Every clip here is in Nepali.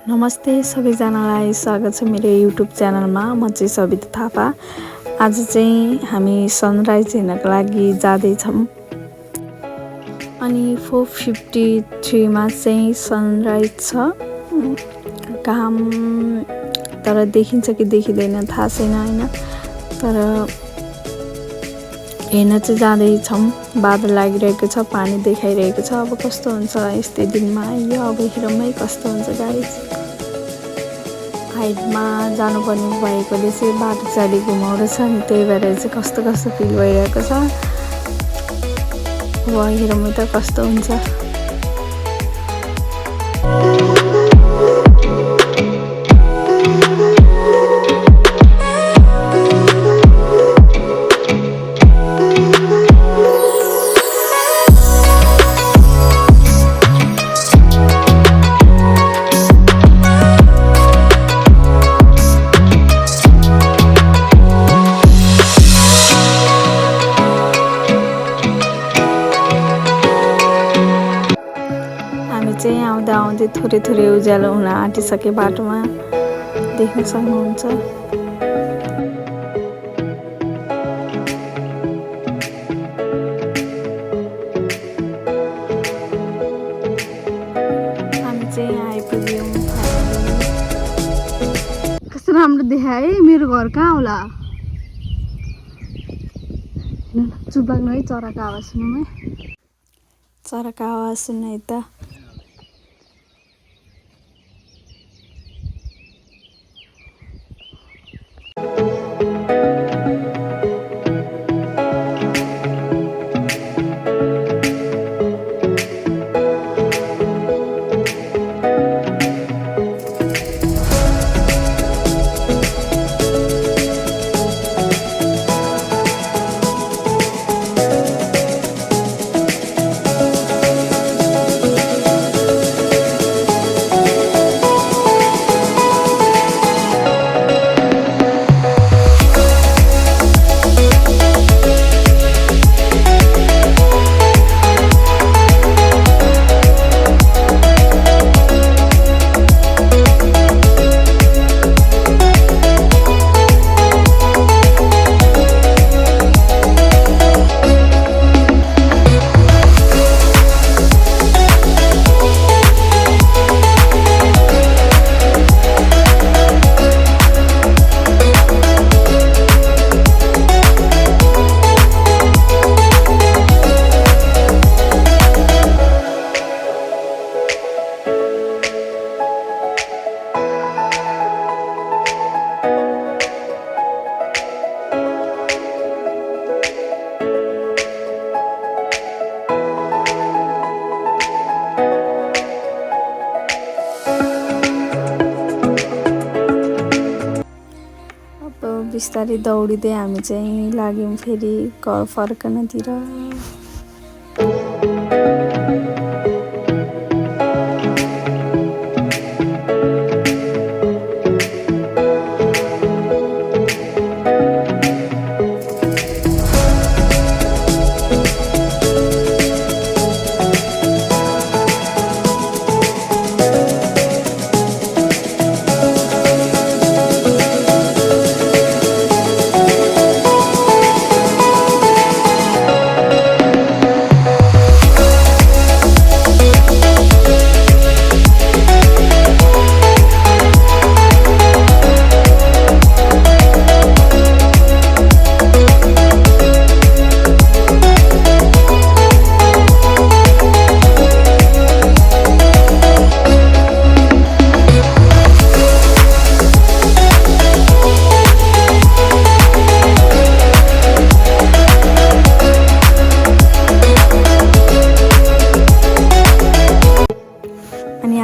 नमस्ते सबैजनालाई स्वागत छ मेरो युट्युब च्यानलमा। म चाहिँ सबिता थापा। आज चाहिँ हामी सनराइज हेर्नको लागि जाँदैछौँ अनि 4:53 मा चाहिँ सनराइज छ। घाम तर देखिन्छ कि देखिँदैन थाहा छैन हैन, तर हेर्न चाहिँ जाँदैछौँ। बादल लागिरहेको छ, पानी देखाइरहेको छ। अब कस्तो हुन्छ यस्तै दिनमा यो, अब हेरौँ कस्तो हुन्छ गाइस। हाइटमा जानुपर्ने भएकोले चाहिँ बाटो चाहिँ घुमाउँदैछ नि, त्यही भएर चाहिँ कस्तो फिल भइरहेको छ। अब हेरौँ त कस्तो हुन्छ। चाहिँ आउँदै थोरै उज्यालो हुन आँटिसके बाटोमा देख्न सक्नुहुन्छ। हामी चाहिँ आइपुग्यौँ। कस्तो राम्रो देखाए है। मेरो घर कहाँ होला? चुप लाग्नु है, चराको आवाज सुनौँ है। चराको आवाज सुन्नु है त। बिस्तारै दौडिँदै हामी चाहिँ लाग्यौँ फेरि घर फर्कनतिर।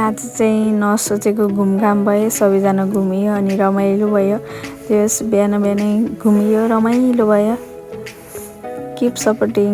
आज चाहिँ नसोचेको घुमघाम भयो, सबैजना घुमियो अनि रमाइलो भयो। त्यस बिहानै घुमियो, रमाइलो भयो। Keep supporting.